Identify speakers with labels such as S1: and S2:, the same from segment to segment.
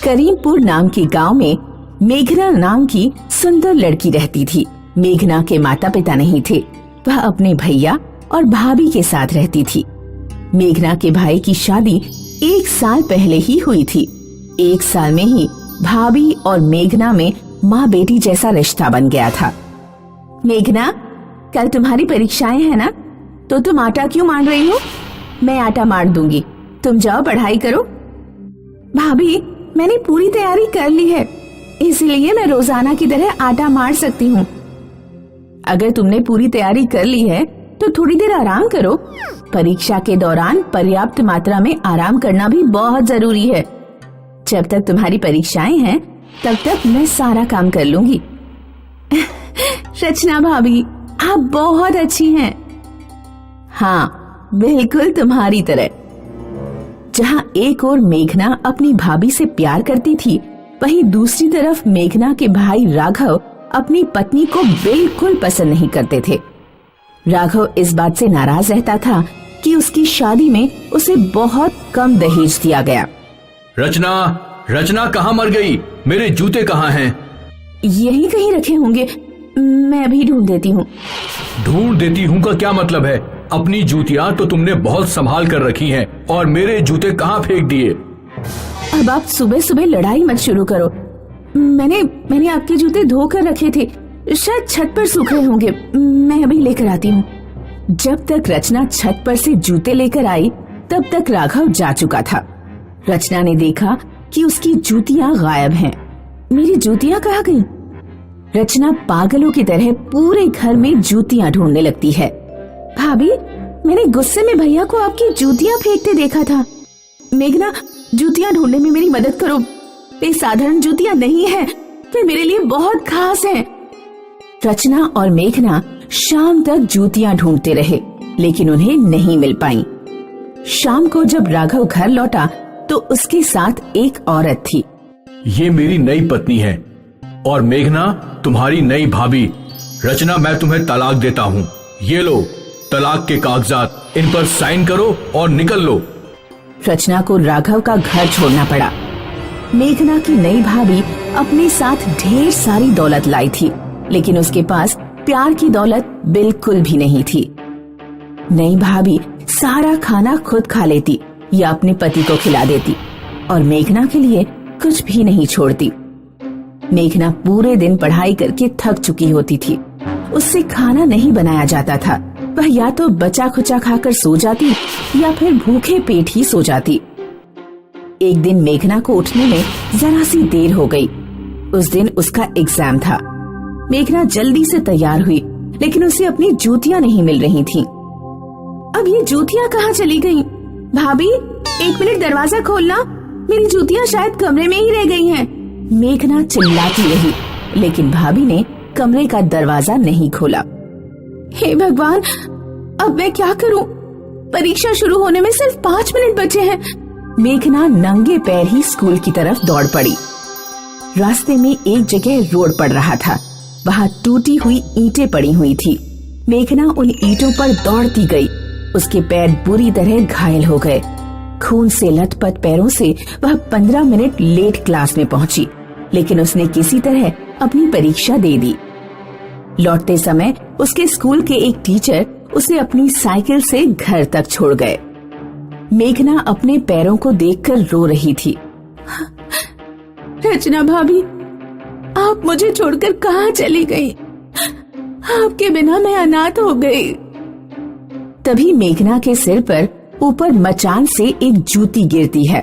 S1: करीमपुर नाम के गांव में मेघना नाम की सुंदर लड़की रहती थी। मेघना के माता पिता नहीं थे, वह अपने भैया और भाभी के साथ रहती थी। मेघना के भाई की शादी 1 साल पहले ही हुई थी। 1 साल में ही भाभी और मेघना में माँ बेटी जैसा रिश्ता बन गया था। मेघना, कल तुम्हारी परीक्षाएं हैं ना, तो तुम आटा क्यों मान रही हो? मैं आटा मान दूंगी, तुम जाओ पढ़ाई करो। भाभी, मैंने पूरी तैयारी कर ली है, इसलिए मैं रोजाना की तरह आटा मार सकती हूँ। अगर तुमने पूरी तैयारी कर ली है तो थोड़ी देर आराम करो। परीक्षा के दौरान पर्याप्त मात्रा में आराम करना भी बहुत जरूरी है। जब तक तुम्हारी परीक्षाएं हैं तब तक मैं सारा काम कर लूंगी। रचना भाभी, आप बहुत अच्छी हैं। हाँ, बिल्कुल तुम्हारी तरह। जहाँ एक ओर मेघना अपनी भाभी से प्यार करती थी, वहीं दूसरी तरफ मेघना के भाई राघव अपनी पत्नी को बिल्कुल पसंद नहीं करते थे। राघव इस बात से नाराज रहता था कि उसकी शादी में उसे बहुत कम दहेज दिया गया।
S2: रचना कहाँ मर गई? मेरे जूते कहाँ हैं?
S1: यही कहीं रखे होंगे, मैं अभी ढूंढ देती हूँ।
S2: ढूंढ देती हूँ का क्या मतलब है? अपनी जूतियाँ तो तुमने बहुत संभाल कर रखी हैं, और मेरे जूते कहाँ फेंक दिए?
S1: अब आप सुबह सुबह लड़ाई मत शुरू करो। मैंने आपके जूते धो कर रखे थे, शायद छत पर सूख रहे होंगे, मैं अभी लेकर आती हूँ। जब तक रचना छत पर से जूते लेकर आई तब तक राघव जा चुका था। रचना ने देखा कि उसकी जूतियाँ गायब हैं। मेरी जूतियाँ कहाँ गईं? रचना पागलों की तरह पूरे घर में जूतियाँ ढूंढने लगती है। भाभी, मैंने गुस्से में भैया को आपकी जूतियाँ फेंकते देखा था। मेघना, जूतियाँ ढूंढने में मेरी मदद करो। वे साधारण जूतियाँ नहीं है, वे मेरे लिए बहुत खास हैं। रचना और मेघना शाम तक जूतियाँ ढूंढते रहे, लेकिन उन्हें नहीं मिल पाई। शाम को जब राघव घर लौटा तो उसके साथ एक औरत थी।
S2: ये मेरी नई पत्नी है, और मेघना तुम्हारी नई भाभी। रचना, मैं तुम्हें तलाक देता हूँ। ये लो तलाक के कागजात, इन पर साइन करो और निकल लो।
S1: रचना को राघव का घर छोड़ना पड़ा। मेघना की नई भाभी अपने साथ ढेर सारी दौलत लाई थी, लेकिन उसके पास प्यार की दौलत बिल्कुल भी नहीं थी। नई भाभी सारा खाना खुद खा लेती या अपने पति को खिला देती, और मेघना के लिए कुछ भी नहीं छोड़ती। मेघना पूरे दिन पढ़ाई करके थक चुकी होती थी। उससे खाना नहीं बनाया जाता था। वह या तो बचा खुचा खाकर सो जाती या फिर भूखे पेट ही सो जाती। एक दिन मेघना को उठने में जरा सी देर हो गई। उस दिन उसका एग्जाम था। मेघना जल्दी से तैयार हुई, लेकिन उसे अपनी जूतियाँ नहीं मिल रही थीं। अब ये जूतियाँ कहाँ चली गईं? भाभी, 1 मिनट दरवाजा खोलना, मेरी जूतियाँ शायद कमरे में ही रह गई हैं। मेघना चिल्लाती रही, लेकिन भाभी ने कमरे का दरवाजा नहीं खोला। हे भगवान, अब मैं क्या करूं? परीक्षा शुरू होने में सिर्फ 5 मिनट बचे हैं। मेघना नंगे पैर ही स्कूल की तरफ दौड़ पड़ी। रास्ते में एक जगह रोड पड़ रहा था, वहाँ टूटी हुई ईंटें पड़ी हुई थी। मेघना उन ईंटों पर दौड़ती गई। उसके पैर बुरी तरह घायल हो गए। खून से लथपथ पैरों से वह 15 मिनट लेट क्लास में पहुंची, लेकिन उसने किसी तरह अपनी परीक्षा दे दी। लौटते समय उसके स्कूल के एक टीचर उसे अपनी साइकिल से घर तक छोड़ गए। मेघना अपने पैरों को देखकर रो रही थी। रचना भाभी, आप मुझे छोड़कर कहाँ चली गई? आपके बिना मैं अनाथ हो गई। तभी मेघना के सिर पर ऊपर मचान से एक जूती गिरती है।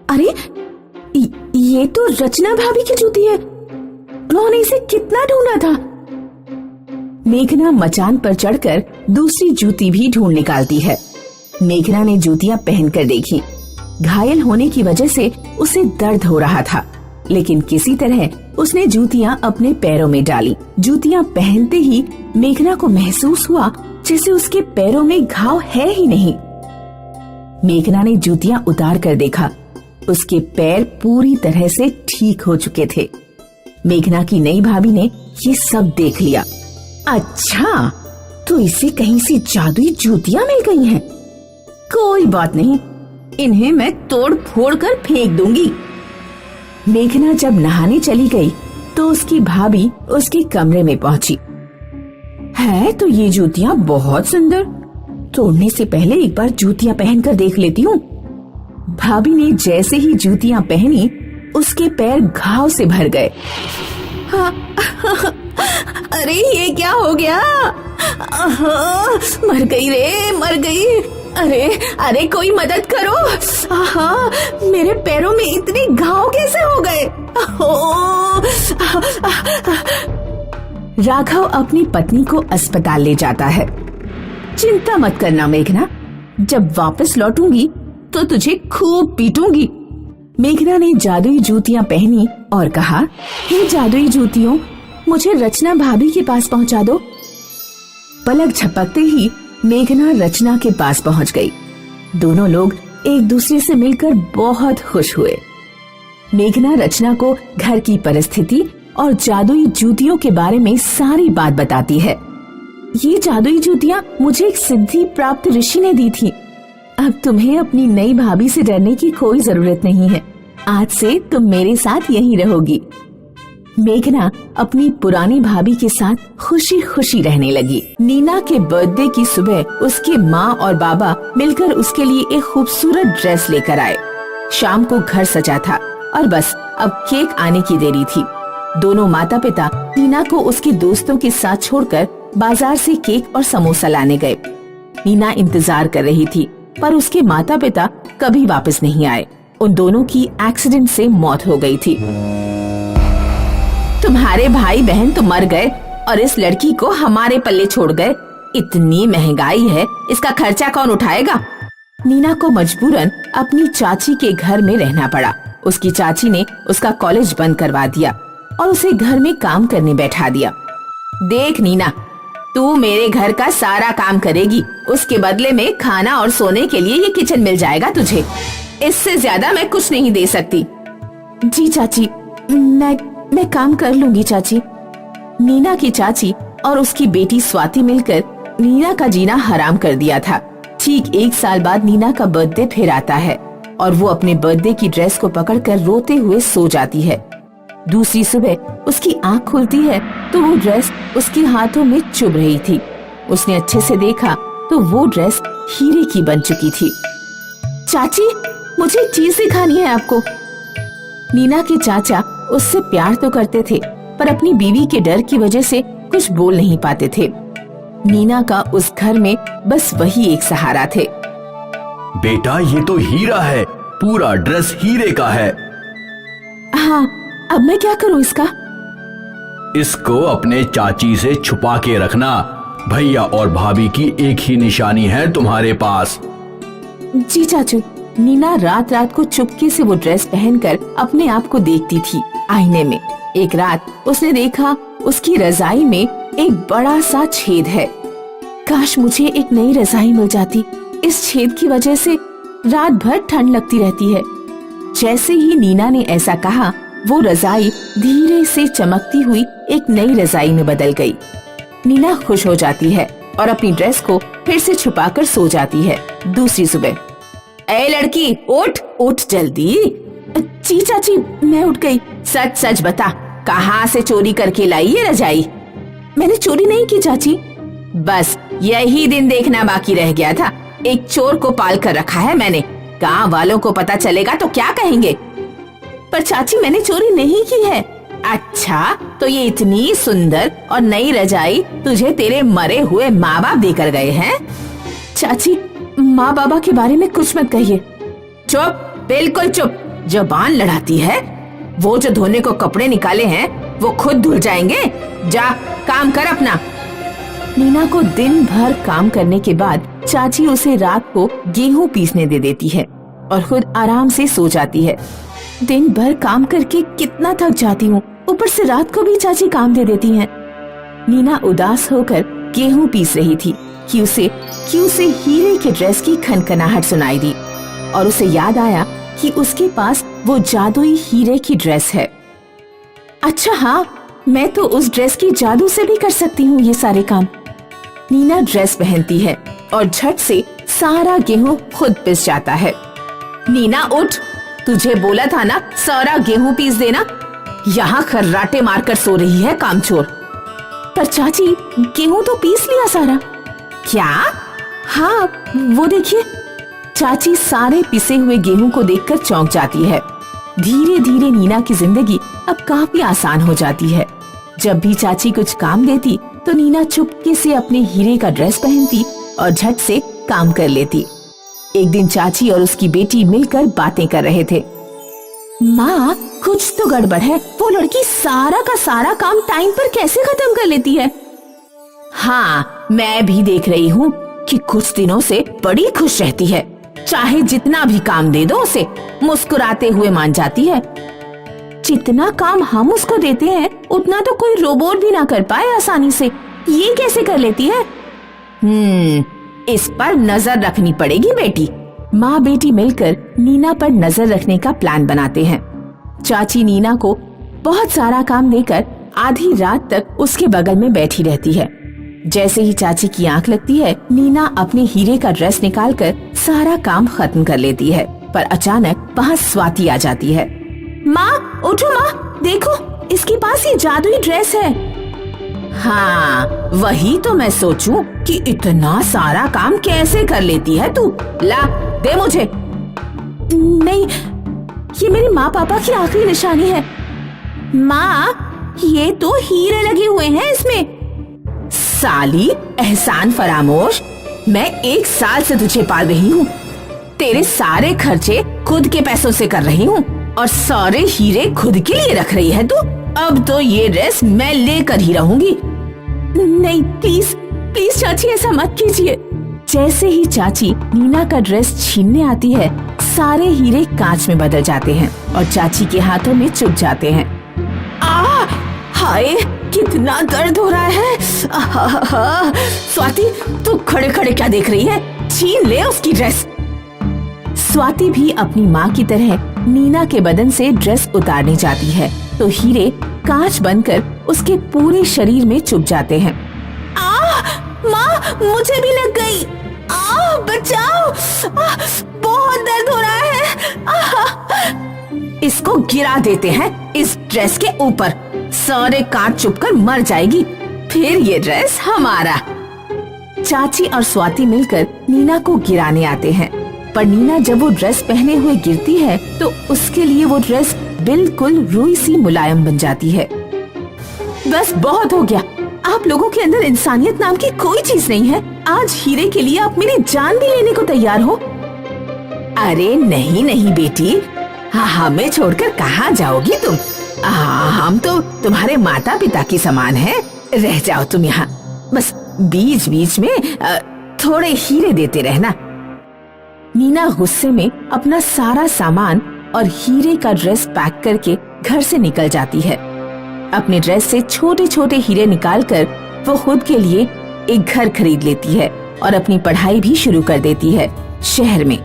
S1: अरे, ये तो रचना भाभी की जूती है। उन्होंने इसे कितना ढूंढा था। मेघना मचान पर चढ़कर दूसरी जूती भी ढूंढ निकालती है। मेघना ने जूतियां पहनकर देखी। घायल होने की वजह से उसे दर्द हो रहा था, लेकिन किसी तरह उसने जूतियां अपने पैरों में डाली। जूतियां पहनते ही मेघना को महसूस हुआ जैसे उसके पैरों में घाव है ही नहीं। मेघना ने जूतियां उतार कर देखा। उसके पैर पूरी तरह से ठीक हो चुके थे। मेघना की नई भाभी ने ये सब देख लिया। अच्छा, तो इसे कहीं से जादुई जूतियां मिल गई हैं। कोई बात नहीं, इन्हें मैं तोड़ फोड़ कर फेंक दूंगी। मेघना जब नहाने चली गई तो उसकी भाभी उसके कमरे में पहुंची। है तो ये जूतियां बहुत सुंदर, तोड़ने से पहले एक बार जूतियां पहनकर देख लेती हूँ। भाभी ने जैसे ही जूतियां पहनी उसके पैर घाव से भर गए। हाँ, अरे ये क्या हो गया? मर गई रे, मर गई। अरे अरे कोई मदद करो। मेरे पैरों में इतने घाव कैसे हो गए? राघव अपनी पत्नी को अस्पताल ले जाता है। चिंता मत करना मेघना, जब वापस लौटूंगी तो तुझे खूब पीटूंगी। मेघना ने जादुई जूतियां पहनी और कहा, हे जादुई जूतियों, मुझे रचना भाभी के पास पहुंचा दो। पलक झपकते ही मेघना रचना के पास पहुंच गई। दोनों लोग एक दूसरे से मिलकर बहुत खुश हुए। मेघना रचना को घर की परिस्थिति और जादुई जूतियों के बारे में सारी बात बताती है। ये जादुई जूतियां मुझे एक सिद्धि प्राप्त ऋषि ने दी थी। अब तुम्हें अपनी नई भाभी से डरने की कोई जरूरत नहीं है। आज से तुम मेरे साथ यहीं रहोगी। मेघना अपनी पुरानी भाभी के साथ खुशी खुशी रहने लगी। नीना के बर्थडे की सुबह उसके माँ और बाबा मिलकर उसके लिए एक खूबसूरत ड्रेस लेकर आए। शाम को घर सजा था और बस अब केक आने की देरी थी। दोनों माता पिता नीना को उसके दोस्तों के साथ छोड़कर बाजार से केक और समोसा लाने गए। नीना इंतजार कर रही थी पर उसके माता पिता कभी वापस नहीं आए। उन दोनों की एक्सीडेंट से मौत हो गई थी। तुम्हारे भाई बहन तो मर गए और इस लड़की को हमारे पल्ले छोड़ गए। इतनी महंगाई है, इसका खर्चा कौन उठाएगा? नीना को मजबूरन अपनी चाची के घर में रहना पड़ा। उसकी चाची ने उसका कॉलेज बंद करवा दिया और उसे घर में काम करने बैठा दिया। देख नीना, तू मेरे घर का सारा काम करेगी, उसके बदले में खाना और सोने के लिए ये किचन मिल जाएगा तुझे। इससे ज्यादा मैं कुछ नहीं दे सकती। जी चाची, मैं काम कर लूंगी चाची। नीना की चाची और उसकी बेटी स्वाति मिलकर नीना का जीना हराम कर दिया था। ठीक 1 साल बाद नीना का बर्थडे फिर आता है और वो अपने बर्थडे की ड्रेस को पकड़कर रोते हुए सो जाती है। दूसरी सुबह उसकी आंख खुलती है तो वो ड्रेस उसके हाथों में चुभ रही थी। उसने अच्छे से देखा तो वो ड्रेस हीरे की बन चुकी थी। चाची, मुझे एक चीज सिखानी है आपको। नीना के चाचा उससे प्यार तो करते थे पर अपनी बीवी के डर की वजह से कुछ बोल नहीं पाते थे। नीना का उस घर में बस वही एक सहारा थे।
S2: बेटा, ये तो हीरा है, पूरा ड्रेस हीरे का है।
S1: हाँ, अब मैं क्या करूं इसका?
S2: इसको अपने चाची से छुपा के रखना। भैया और भाभी की एक ही निशानी है तुम्हारे पास।
S1: जी चाचू। नीना रात रात को चुपके से वो ड्रेस पहनकर अपने आप को देखती थी आईने में। एक रात उसने देखा उसकी रजाई में एक बड़ा सा छेद है। काश मुझे एक नई रजाई मिल जाती। इस छेद की वजह से रात भर ठंड लगती रहती है। जैसे ही नीना ने ऐसा कहा, वो रजाई धीरे से चमकती हुई एक नई रजाई में बदल गई। नीना खुश हो जाती है और अपनी ड्रेस को फिर से छुपाकर सो जाती है। दूसरी सुबह, ए लड़की, उठ उठ जल्दी। जी चाची, मैं उठ गई। सच सच बता, कहाँ से चोरी करके लाई ये रजाई? मैंने चोरी नहीं की चाची। बस यही दिन देखना बाकी रह गया था। एक चोर को पाल कर रखा है मैंने। गांव वालों को पता चलेगा तो क्या कहेंगे? पर चाची, मैंने चोरी नहीं की है। अच्छा, तो ये इतनी सुंदर और नई रजाई तुझे तेरे मरे हुए माँ बाप देकर गए हैं? चाची, माँ बाबा के बारे में कुछ मत कहिए। चुप, बिल्कुल चुप। जुबान लड़ाती है। वो जो धोने को कपड़े निकाले हैं वो खुद धुल जाएंगे। जा काम कर अपना। नीना को दिन भर काम करने के बाद चाची उसे रात को गेहूं पीसने दे देती है और खुद आराम से सो जाती है। दिन भर काम करके कितना थक जाती हूँ, ऊपर से रात को भी चाची काम दे देती हैं। नीना उदास होकर गेहूं पीस रही थी कि उसे हीरे के ड्रेस की खनखनाहट सुनाई दी और उसे याद आया कि उसके पास वो जादुई हीरे की ड्रेस है। अच्छा हाँ, मैं तो उस ड्रेस की जादू से भी कर सकती हूँ ये सारे काम। नीना ड्रेस पहनती है और झट से सारा गेहूं खुद पिस जाता है। नीना उठ, तुझे बोला था ना सारा गेहूं पीस देना। यहाँ खर्राटे मारकर सो रही है कामचोर। पर चाची, गेहूं तो पीस लिया सारा। क्या? हाँ, वो देखिए। चाची सारे पिसे हुए गेहूं को देखकर चौंक जाती है। धीरे धीरे नीना की जिंदगी अब काफी आसान हो जाती है। जब भी चाची कुछ काम देती तो नीना चुपके से अपने हीरे का ड्रेस पहनती और झट से काम कर लेती। एक दिन चाची और उसकी बेटी मिलकर बातें कर रहे थे। माँ, कुछ तो गड़बड़ है। वो लड़की सारा का सारा काम टाइम पर कैसे खत्म कर लेती है? हाँ, मैं भी देख रही हूँ कि कुछ दिनों से बड़ी खुश रहती है। चाहे जितना भी काम दे दो उसे, मुस्कुराते हुए मान जाती है। जितना काम हम उसको देते हैं उतना तो कोई रोबोट भी ना कर पाए आसानी से। ये कैसे कर लेती है? इस पर नजर रखनी पड़ेगी बेटी। माँ बेटी मिलकर नीना पर नजर रखने का प्लान बनाते हैं। चाची नीना को बहुत सारा काम देकर आधी रात तक उसके बगल में बैठी रहती है। जैसे ही चाची की आंख लगती है, नीना अपने हीरे का ड्रेस निकालकर सारा काम खत्म कर लेती है। पर अचानक वहाँ स्वाति आ जाती है। माँ, उठो माँ, देखो इसके पास ये जादुई ड्रेस है। हाँ, वही तो मैं सोचूं कि इतना सारा काम कैसे कर लेती है तू। ला, दे मुझे। नहीं, ये मेरे माँ पापा की आखिरी निशानी है। माँ, ये तो हीरे लगे हुए हैं इसमें। साली एहसान फरामोश, मैं 1 साल से तुझे पाल रही हूँ। तेरे सारे खर्चे खुद के पैसों से कर रही हूँ और सारे हीरे खुद के लिए रख रही है तू। अब तो ये ड्रेस मैं लेकर ही रहूंगी। नहीं, प्लीज प्लीज चाची, ऐसा मत कीजिए। जैसे ही चाची नीना का ड्रेस छीनने आती है, सारे हीरे कांच में बदल जाते हैं और चाची के हाथों में चुभ जाते हैं। हाय, कितना दर्द हो रहा है। स्वाति, तू खड़े खड़े क्या देख रही है? छीन ले उसकी ड्रेस। स्वाति भी अपनी माँ की तरह नीना के बदन से ड्रेस उतारने जाती है तो हीरे कांच बनकर उसके पूरे शरीर में चुभ जाते हैं। माँ, मुझे भी लग गई। बचाओ, बहुत दर्द हो रहा है। इसको गिरा देते हैं इस ड्रेस के ऊपर। सारे कांच चुभकर मर जाएगी, फिर ये ड्रेस हमारा। चाची और स्वाति मिलकर नीना को गिराने आते हैं, पर नीना जब वो ड्रेस पहने हुए गिरती है तो उसके लिए वो ड्रेस बिल्कुल रुई सी मुलायम बन जाती है। बस बहुत हो गया। आप लोगों के अंदर इंसानियत नाम की कोई चीज नहीं है। आज हीरे के लिए आप मेरी जान भी लेने को तैयार हो। अरे नहीं नहीं बेटी, हमें छोड़कर कहाँ जाओगी तुम? हम तो तुम्हारे माता पिता की समान हैं। रह जाओ तुम यहाँ, बस बीच बीच में थोड़े हीरे देते रहना। नीना गुस्से में अपना सारा सामान और हीरे का ड्रेस पैक करके घर से निकल जाती है। अपने ड्रेस से छोटे छोटे हीरे निकालकर वो खुद के लिए एक घर खरीद लेती है और अपनी पढ़ाई भी शुरू कर देती है शहर में।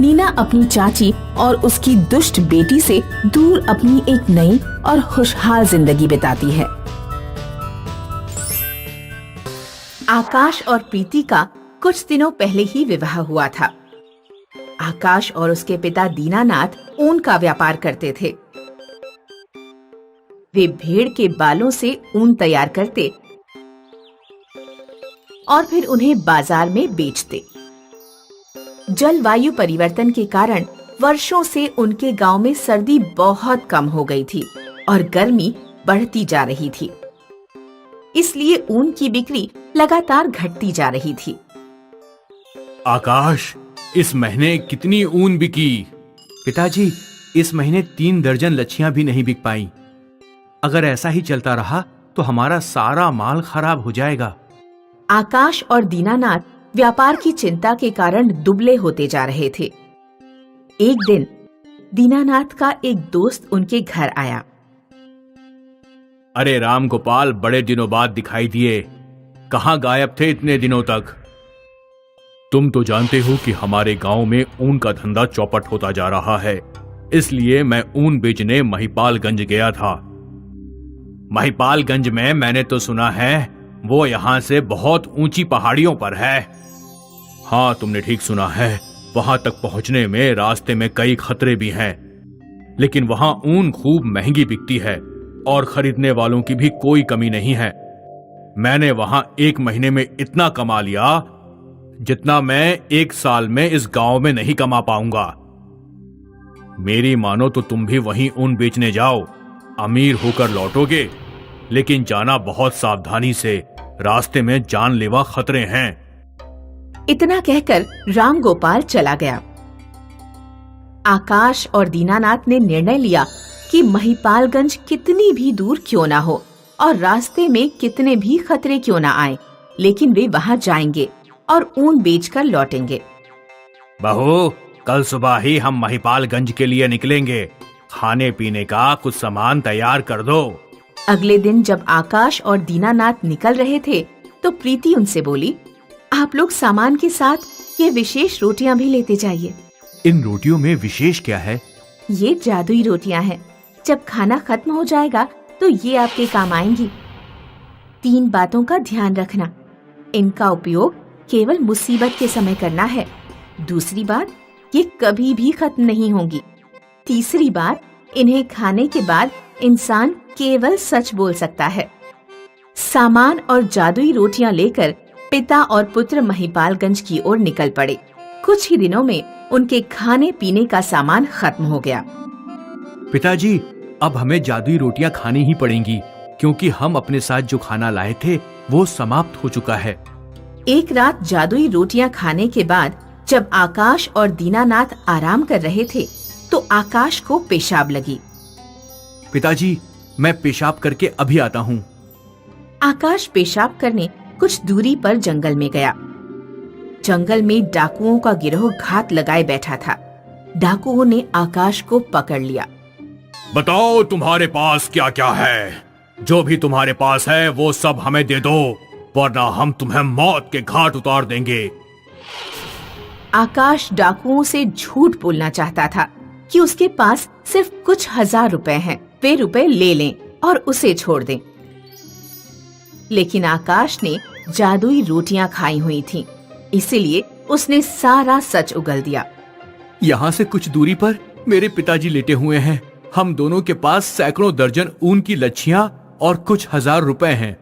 S1: नीना अपनी चाची और उसकी दुष्ट बेटी से दूर अपनी एक नई और खुशहाल जिंदगी बिताती है। आकाश और प्रीति का कुछ दिनों पहले ही विवाह हुआ था। आकाश और उसके पिता दीनानाथ ऊन का व्यापार करते थे। वे भेड़ के बालों से ऊन तैयार करते और फिर उन्हें बाजार में बेचते। जलवायु परिवर्तन के कारण वर्षों से उनके गांव में सर्दी बहुत कम हो गई थी और गर्मी बढ़ती जा रही थी। इसलिए ऊन की बिक्री लगातार घटती जा रही थी।
S2: आकाश, इस महीने कितनी ऊन बिकी?
S3: पिताजी, इस महीने 3 दर्जन लच्छियां भी नहीं बिक पाई। अगर ऐसा ही चलता रहा तो हमारा सारा माल खराब हो जाएगा।
S1: आकाश और दीनानाथ व्यापार की चिंता के कारण दुबले होते जा रहे थे। एक दिन दीनानाथ का एक दोस्त उनके घर आया।
S2: अरे राम गोपाल, बड़े दिनों बाद दिखाई दिए। कहाँ गायब थे इतने दिनों तक? तुम तो जानते हो कि हमारे गांव में ऊन का धंधा चौपट होता जा रहा है, इसलिए मैं ऊन बेचने महिपालगंज गया था। महिपालगंज में मैंने तो सुना है वो यहाँ से बहुत ऊंची पहाड़ियों पर है। हाँ, तुमने ठीक सुना है, वहां तक पहुंचने में रास्ते में कई खतरे भी हैं, लेकिन वहां ऊन खूब महंगी बिकती है और खरीदने वालों की भी कोई कमी नहीं है। मैंने वहां 1 महीने में इतना कमा लिया जितना मैं 1 साल में इस गांव में नहीं कमा पाऊंगा। मेरी मानो तो तुम भी वहीं ऊन बेचने जाओ, अमीर होकर लौटोगे, लेकिन जाना बहुत सावधानी से, रास्ते में जानलेवा खतरे हैं।
S1: इतना कहकर राम गोपाल चला गया। आकाश और दीनानाथ ने निर्णय लिया कि महिपालगंज कितनी भी दूर क्यों ना हो और रास्ते में कितने भी खतरे क्यों ना आए, लेकिन वे वहां जाएंगे और ऊन बेचकर लौटेंगे।
S2: बहू, कल सुबह ही हम महिपालगंज के लिए निकलेंगे। खाने पीने का कुछ सामान तैयार कर दो।
S1: अगले दिन जब आकाश और दीनानाथ निकल रहे थे तो प्रीति उनसे बोली, आप लोग सामान के साथ ये विशेष रोटियां भी लेते जाइए।
S3: इन रोटियों में विशेष क्या है?
S1: ये जादुई रोटियां हैं। जब खाना खत्म हो जाएगा तो ये आपके काम आएंगी। 3 बातों का ध्यान रखना। इनका उपयोग केवल मुसीबत के समय करना है। दूसरी बात, ये कभी भी खत्म नहीं होंगी। तीसरी बात, इन्हें खाने के बाद इंसान केवल सच बोल सकता है। सामान और जादुई रोटियां लेकर पिता और पुत्र महिपालगंज की ओर निकल पड़े। कुछ ही दिनों में उनके खाने पीने का सामान खत्म हो गया।
S3: पिताजी, अब हमें जादुई रोटियां खानी ही पड़ेंगी, क्योंकि हम अपने साथ जो खाना लाए थे वो समाप्त हो चुका है।
S1: एक रात जादुई रोटियां खाने के बाद जब आकाश और दीनानाथ आराम कर रहे थे तो आकाश को पेशाब लगी।
S3: पिताजी, मैं पेशाब करके अभी आता हूँ।
S1: आकाश पेशाब करने कुछ दूरी पर जंगल में गया। जंगल में डाकुओं का गिरोह घात लगाए बैठा था। डाकुओं ने आकाश को पकड़ लिया।
S2: बताओ तुम्हारे पास क्या क्या है? जो भी तुम्हारे पास है वो सब हमें दे दो, वरना हम तुम्हें मौत के घाट उतार देंगे।
S1: आकाश डाकुओं से झूठ बोलना चाहता था कि उसके पास सिर्फ कुछ 1000 रुपए हैं, वे रुपए ले लें और उसे छोड़ दें। लेकिन आकाश ने जादुई रोटियां खाई हुई थीं, इसीलिए उसने सारा सच उगल दिया।
S3: यहाँ से कुछ दूरी पर मेरे पिताजी लेटे हुए हैं। हम दोनों के पास सैकड़ों दर्जन ऊन की लच्छियां और कुछ 1000 रुपए हैं।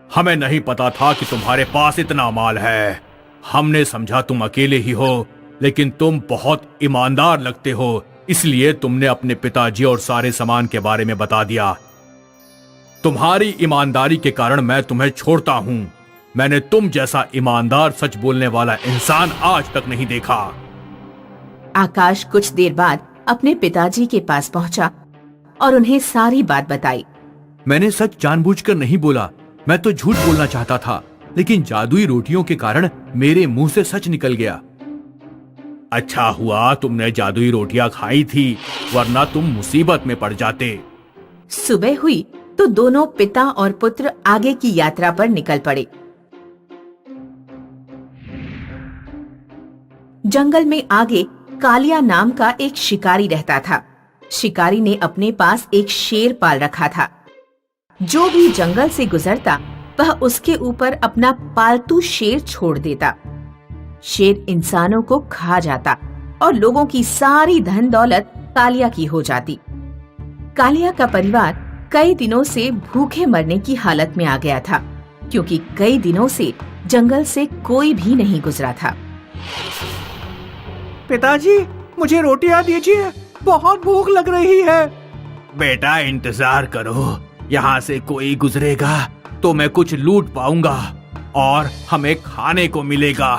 S2: हमें नहीं पता था कि तुम्हारे पास इतना माल है। हमने समझा तुम अकेले ही हो, लेकिन तुम बहुत ईमानदार लगते हो, इसलिए तुमने अपने पिताजी और सारे सामान के बारे में बता दिया। तुम्हारी ईमानदारी के कारण मैं तुम्हें छोड़ता हूँ। मैंने तुम जैसा ईमानदार सच बोलने वाला इंसान आज तक नहीं देखा।
S1: आकाश कुछ देर बाद अपने पिताजी के पास पहुंचा और उन्हें सारी बात बताई।
S3: मैंने सच जानबूझकर नहीं बोला, मैं तो झूठ बोलना चाहता था, लेकिन जादुई रोटियों के कारण मेरे मुंह से सच निकल गया।
S2: अच्छा हुआ तुमने जादुई रोटियां खाई थी, वरना तुम मुसीबत में पड़ जाते।
S1: सुबह हुई तो दोनों पिता और पुत्र आगे की यात्रा पर निकल पड़े। जंगल में आगे कालिया नाम का एक शिकारी रहता था। शिकारी ने अपने पास एक शेर पाल रखा था। जो भी जंगल से गुजरता वह उसके ऊपर अपना पालतू शेर छोड़ देता। शेर इंसानों को खा जाता और लोगों की सारी धन दौलत कालिया की हो जाती। कालिया का परिवार कई दिनों से भूखे मरने की हालत में आ गया था, क्योंकि कई दिनों से जंगल से कोई भी नहीं गुजरा था।
S3: पिताजी, मुझे रोटियां दीजिए, बहुत भूख लग रही है।
S2: बेटा इंतजार करो, यहाँ से कोई गुजरेगा तो मैं कुछ लूट पाऊंगा और हमें खाने को मिलेगा।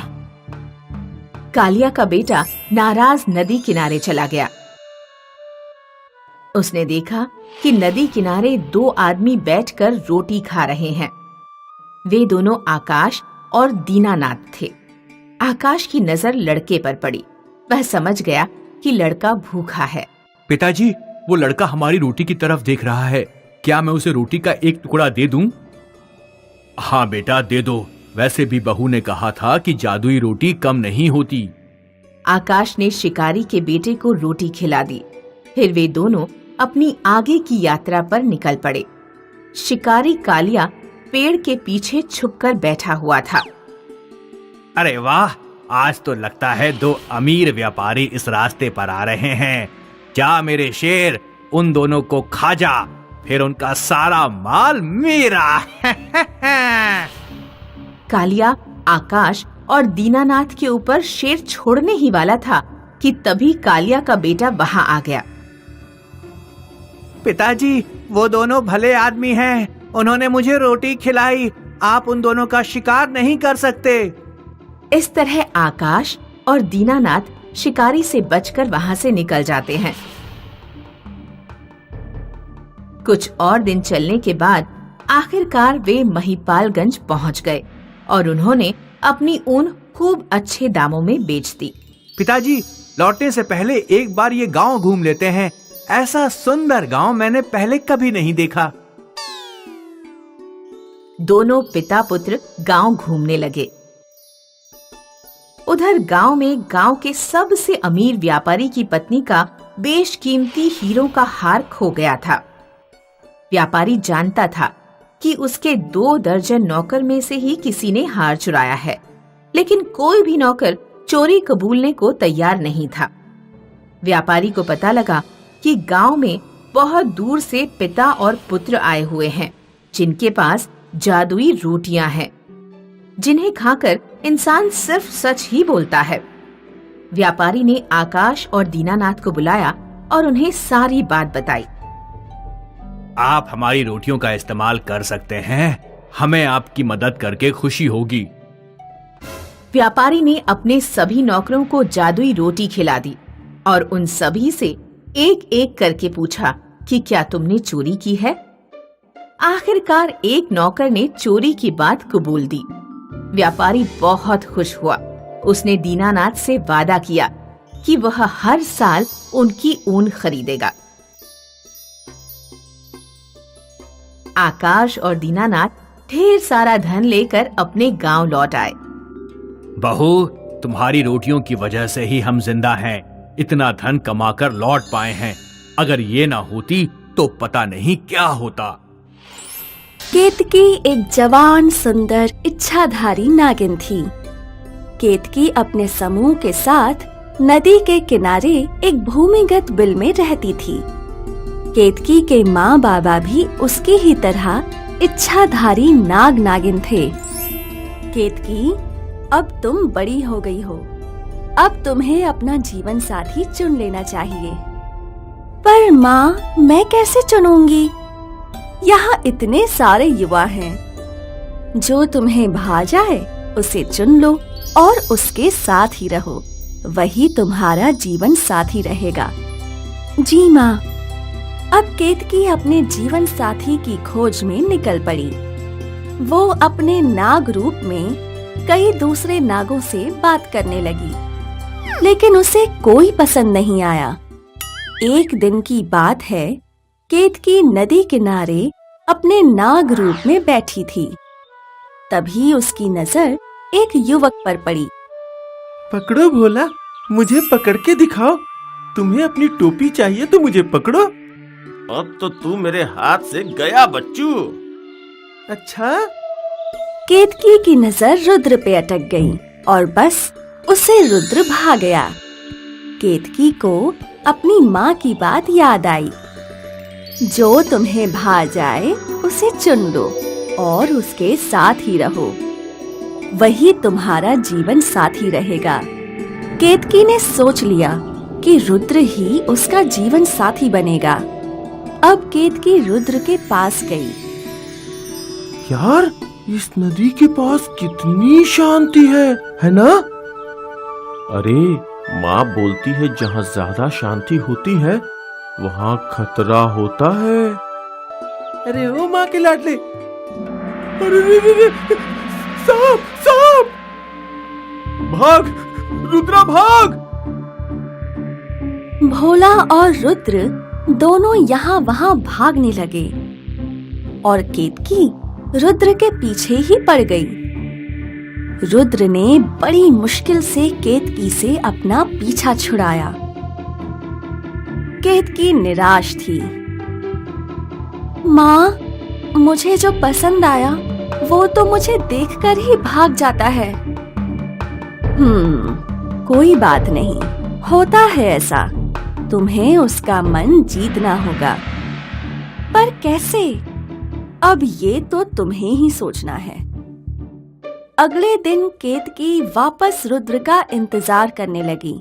S1: कालिया का बेटा नाराज नदी किनारे चला गया। उसने देखा कि नदी किनारे 2 आदमी बैठकर रोटी खा रहे हैं। वे दोनों आकाश और दीनानाथ थे। आकाश की नजर लड़के पर पड़ी। वह समझ गया कि लड़का भूखा है।
S3: पिताजी, वो लड़का हमारी रोटी की तरफ देख रहा है। क्या मैं उसे रोटी का एक टुकड़ा दे दूं?
S2: हाँ बेटा, दे दो। वैसे भी बहू ने कहा था कि जादुई रोटी कम नहीं होती।
S1: आकाश ने शिकारी के बेटे को रोटी खिला दी। फिर वे दोनों अपनी आगे की यात्रा पर निकल पड़े। शिकारी कालिया पेड़ के पीछे छुपकर बैठा हुआ था।
S2: अरे वाह,
S3: आज तो लगता है दो अमीर व्यापारी इस रास्ते पर आ रहे हैं। जा मेरे शेर, उन दोनों को खा जा, फिर उनका सारा माल मेरा।
S1: कालिया आकाश और दीनानाथ के ऊपर शेर छोड़ने ही वाला था कि तभी कालिया का बेटा वहां आ गया।
S3: पिताजी, वो दोनों भले आदमी हैं, उन्होंने मुझे रोटी खिलाई, आप उन दोनों का शिकार नहीं कर सकते।
S1: इस तरह आकाश और दीनानाथ शिकारी से बचकर वहां से निकल जाते हैं। कुछ और दिन चलने के बाद आखिरकार वे महिपालगंज पहुंच गए और उन्होंने अपनी ऊन खूब अच्छे दामों में बेच दी।
S3: पिताजी, लौटने से पहले एक बार ये गांव घूम लेते हैं। ऐसा सुंदर गांव मैंने पहले कभी नहीं देखा।
S1: दोनों पिता पुत्र गांव घूमने लगे। उधर गांव में गांव के सबसे अमीर व्यापारी की पत्नी का बेशकीमती हीरों का हार खो गया था। व्यापारी जानता था कि उसके 2 दर्जन नौकर में से ही किसी ने हार चुराया है, लेकिन कोई भी नौकर चोरी कबूलने को तैयार नहीं था। व्यापारी को पता लगा कि गांव में बहुत दूर से पिता और पुत्र आए हुए हैं, जिनके पास जादुई रोटियां हैं, जिन्हें खाकर इंसान सिर्फ सच ही बोलता है। व्यापारी ने आकाश और दीनानाथ को बुलाया और उन्हें सारी बात बताई।
S3: आप हमारी रोटियों का इस्तेमाल कर सकते हैं, हमें आपकी मदद करके खुशी होगी।
S1: व्यापारी ने अपने सभी नौकरों को जादुई रोटी खिला दी और उन सभी से एक एक करके पूछा कि क्या तुमने चोरी की है। आखिरकार एक नौकर ने चोरी की बात कबूल दी। व्यापारी बहुत खुश हुआ। उसने दीनानाथ से वादा किया कि वह हर साल उनकी ऊन खरीदेगा। आकाश और दीनानाथ ढेर सारा धन लेकर अपने गांव लौट आए।
S3: बहू, तुम्हारी रोटियों की वजह से ही हम जिंदा हैं, इतना धन कमाकर लौट पाए हैं। अगर ये ना होती तो पता नहीं क्या होता।
S4: केतकी एक जवान सुंदर इच्छाधारी नागिन थी। केतकी अपने समूह के साथ नदी के किनारे एक भूमिगत बिल में रहती थी। केतकी के माँ बाबा भी उसकी ही तरह इच्छाधारी नाग नागिन थे। केतकी, अब तुम बड़ी हो गई हो, अब तुम्हें अपना जीवन साथी चुन लेना चाहिए। पर माँ, मैं कैसे चुनूंगी? यहाँ इतने सारे युवा हैं। जो तुम्हें भा जाए उसे चुन लो और उसके साथ ही रहो, वही तुम्हारा जीवन साथी रहेगा। जी माँ। अब केतकी अपने जीवन साथी की खोज में निकल पड़ी। वो अपने नाग रूप में कई दूसरे नागों से बात करने लगी, लेकिन उसे कोई पसंद नहीं आया। एक दिन की बात है, केतकी नदी किनारे अपने नाग रूप में बैठी थी। तभी उसकी नजर एक युवक पर पड़ी।
S5: पकड़ो भोला, मुझे पकड़ के दिखाओ। तुम्हें अपनी टोपी चाहिए तो मुझे पकड़ो।
S6: अब तो तू मेरे हाथ से गया बच्चू।
S5: अच्छा।
S4: केतकी की नजर रुद्र पे अटक गई और बस उसे रुद्र भा गया। केतकी को अपनी माँ की बात याद आई। जो तुम्हें भा जाए उसे चुन लो और उसके साथ ही रहो, वही तुम्हारा जीवन साथी रहेगा। केतकी ने सोच लिया कि रुद्र ही उसका जीवन साथी बनेगा। अब केतकी रुद्र के पास गई।
S5: यार, इस नदी के पास कितनी शांति है ना?
S6: अरे, माँ बोलती है जहाँ ज्यादा शांति होती है वहाँ खतरा होता है।
S5: अरे ओ माँ के लाडले, अरे रे रे रे, सांप सांप, भाग रुद्रा भाग।
S4: भोला और रुद्र दोनों यहाँ वहाँ भागने लगे और केतकी रुद्र के पीछे ही पड़ गई। रुद्र ने बड़ी मुश्किल से केतकी से अपना पीछा छुड़ाया। केतकी निराश थी। माँ, मुझे जो पसंद आया वो तो मुझे देखकर ही भाग जाता है। कोई बात नहीं, होता है ऐसा। तुम्हें उसका मन जीतना होगा, पर कैसे? अब ये तो तुम्हें ही सोचना है। अगले दिन केतकी वापस रुद्र का इंतजार करने लगी,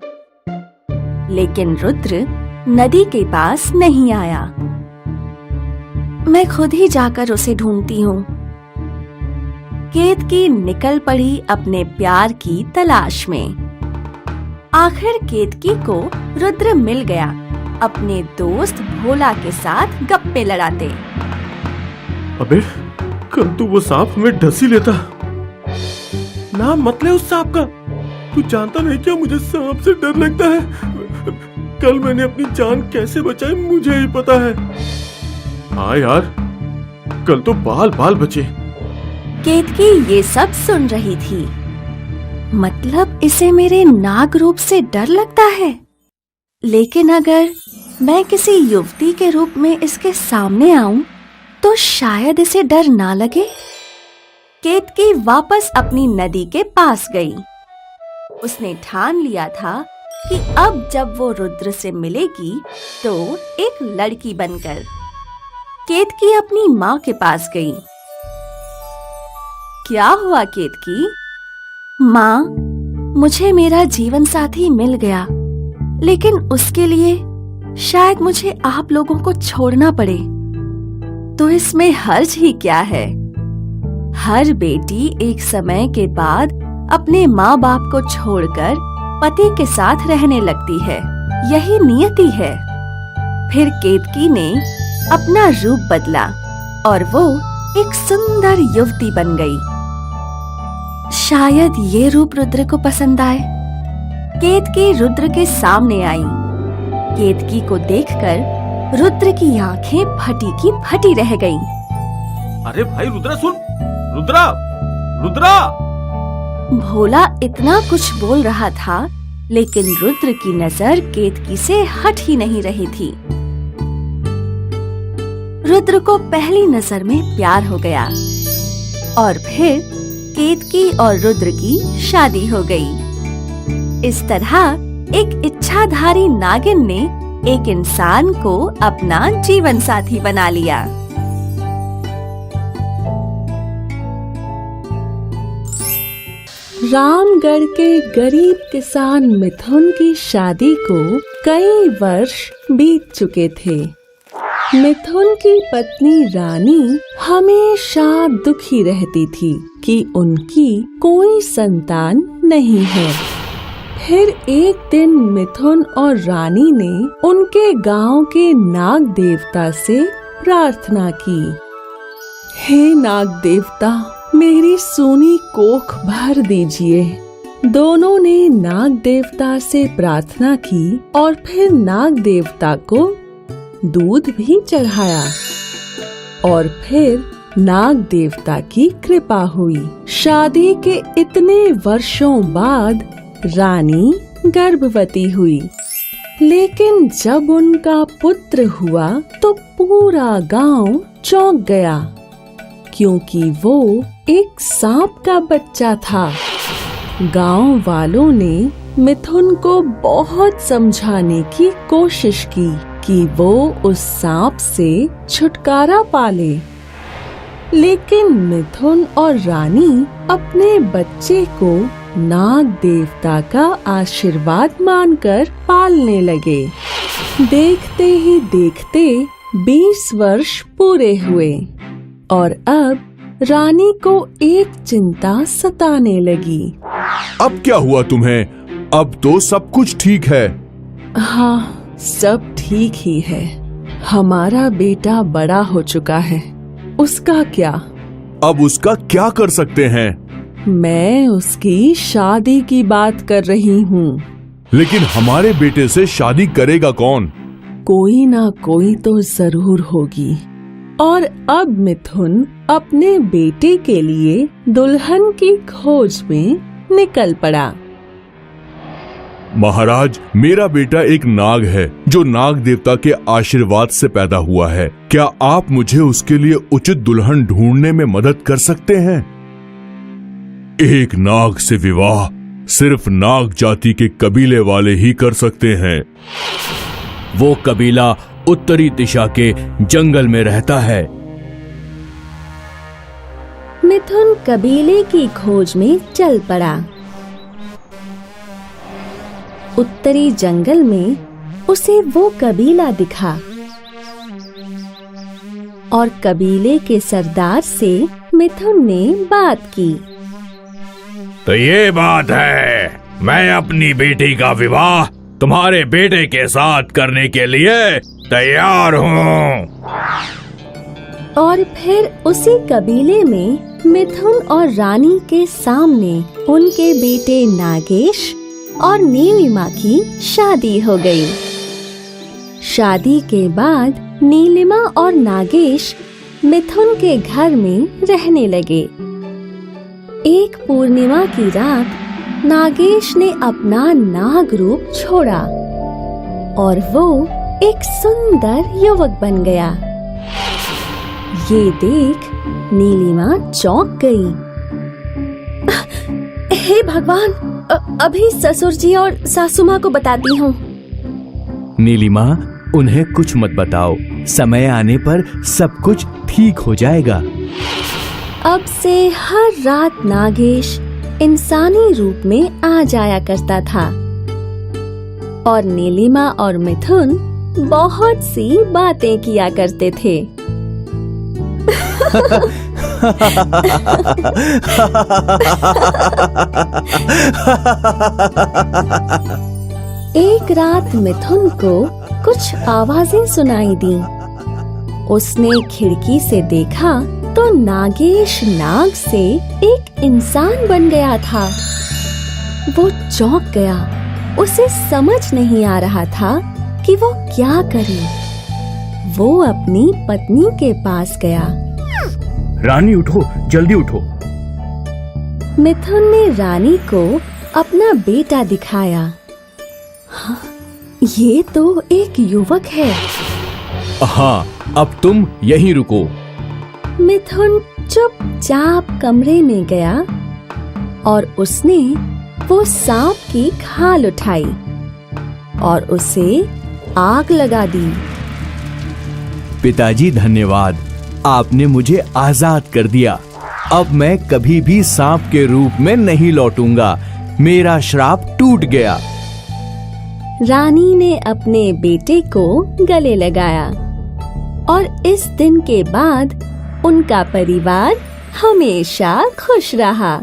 S4: लेकिन रुद्र नदी के पास नहीं आया। मैं खुद ही जाकर उसे ढूंढती हूँ। केतकी निकल पड़ी अपने प्यार की तलाश में। आखिर केतकी को रुद्र मिल गया, अपने दोस्त भोला के साथ गप्पे लड़ाते।
S6: अबे, कल तो वो सांप हमें ढसी लेता।
S5: नाम मत ले उस सांप का। तू जानता नहीं क्या, मुझे सांप से डर लगता है। कल मैंने अपनी जान कैसे बचाई मुझे ही पता है।
S6: हाँ यार, कल तो बाल बाल बचे।
S4: केतकी ये सब सुन रही थी। मतलब इसे मेरे नाग रूप से डर लगता है, लेकिन अगर मैं किसी युवती के रूप में इसके सामने आऊं तो शायद इसे डर ना लगे। केतकी वापस अपनी नदी के पास गई। उसने ठान लिया था कि अब जब वो रुद्र से मिलेगी तो एक लड़की बनकर। केतकी अपनी माँ के पास गई। क्या हुआ केतकी? माँ, मुझे मेरा जीवन साथी मिल गया, लेकिन उसके लिए शायद मुझे आप लोगों को छोड़ना पड़े। तो इसमें हर्ज ही क्या है? हर बेटी एक समय के बाद अपने माँ बाप को छोड़कर पति के साथ रहने लगती है, यही नियति है। फिर केतकी ने अपना रूप बदला और वो एक सुंदर युवती बन गई। शायद ये रूप रुद्र को पसंद आए। केतकी रुद्र के सामने आई। केतकी को देखकर रुद्र की आंखें फटी की फटी रह गईं।
S6: अरे भाई रुद्रा, सुन। रुद्रा, रुद्रा!
S4: भोला इतना कुछ बोल रहा था, लेकिन रुद्र की नजर केतकी से हट ही नहीं रही थी। रुद्र को पहली नजर में प्यार हो गया और फिर केतकी और रुद्र की शादी हो गई। इस तरह एक इच्छाधारी नागिन ने एक इंसान को अपना जीवन साथी बना लिया।
S7: रामगढ़ के गरीब किसान मिथुन की शादी को कई वर्ष बीत चुके थे। मिथुन की पत्नी रानी हमेशा दुखी रहती थी कि उनकी कोई संतान नहीं है। फिर एक दिन मिथुन और रानी ने उनके गांव के नाग देवता से प्रार्थना की। हे नाग देवता, मेरी सूनी कोख भर दीजिए। दोनों ने नाग देवता से प्रार्थना की और फिर नाग देवता को दूध भी चढ़ाया और फिर नाग देवता की कृपा हुई। शादी के इतने वर्षों बाद रानी गर्भवती हुई, लेकिन जब उनका पुत्र हुआ तो पूरा गांव चौंक गया, क्योंकि वो एक सांप का बच्चा था। गांव वालों ने मिथुन को बहुत समझाने की कोशिश की कि वो उस सांप से छुटकारा पाले, लेकिन मिथुन और रानी अपने बच्चे को नाग देवता का आशीर्वाद मानकर पालने लगे। देखते ही देखते 20 वर्ष पूरे हुए और अब रानी को एक चिंता सताने लगी।
S8: अब क्या हुआ तुम्हें? अब तो सब कुछ ठीक है।
S7: हाँ, सब ठीक ही है। हमारा बेटा बड़ा हो चुका है, उसका क्या?
S8: अब उसका क्या कर सकते हैं?
S7: मैं उसकी शादी की बात कर रही हूँ।
S8: लेकिन हमारे बेटे से शादी करेगा कौन?
S7: कोई ना कोई तो जरूर होगी। और अब मिथुन अपने बेटे के लिए दुल्हन की खोज में निकल पड़ा।
S8: महाराज, मेरा बेटा एक नाग है जो नाग देवता के आशीर्वाद से पैदा हुआ है। क्या आप मुझे उसके लिए उचित दुल्हन ढूंढने में मदद कर सकते हैं? एक नाग से विवाह सिर्फ नाग जाति के कबीले वाले ही कर सकते हैं।
S2: वो कबीला उत्तरी दिशा के जंगल में रहता है।
S4: मिथुन कबीले की खोज में चल पड़ा। उत्तरी जंगल में उसे वो कबीला दिखा और कबीले के सरदार से मिथुन ने बात की।
S2: तो ये बात है, मैं अपनी बेटी का विवाह तुम्हारे बेटे के साथ करने के लिए तैयार हूँ।
S4: और फिर उसी कबीले में मिथुन और रानी के सामने उनके बेटे नागेश और नीलिमा की शादी हो गई। शादी के बाद नीलिमा और नागेश मिथुन के घर में रहने लगे। एक पूर्णिमा की रात नागेश ने अपना नाग रूप छोड़ा और वो एक सुंदर युवक बन गया। ये देख नीलिमा चौंक गई। हे भगवान, अभी ससुर जी और सासू माँ को बताती हूँ।
S3: नीलिमा, उन्हें कुछ मत बताओ, समय आने पर सब कुछ ठीक हो जाएगा।
S4: अब से हर रात नागेश इंसानी रूप में आ जाया करता था और नीलिमा और मिथुन बहुत सी बातें किया करते थे। एक रात मिथुन को कुछ आवाजें सुनाई दी। उसने खिड़की से देखा तो नागेश नाग से एक इंसान बन गया था। वो चौंक गया। उसे समझ नहीं आ रहा था कि वो क्या करे। वो अपनी पत्नी के पास गया।
S2: रानी उठो, जल्दी उठो।
S4: मिथुन ने रानी को अपना बेटा दिखाया। हाँ, ये तो एक युवक है।
S2: हाँ, अब तुम यहीं रुको।
S4: मिथुन चुपचाप कमरे में गया और उसने वो सांप की खाल उठाई और उसे आग लगा दी।
S3: पिताजी धन्यवाद, आपने मुझे आजाद कर दिया। अब मैं कभी भी सांप के रूप में नहीं लौटूंगा। मेरा श्राप टूट गया।
S4: रानी ने अपने बेटे को गले लगाया और इस दिन के बाद उनका परिवार हमेशा खुश रहा।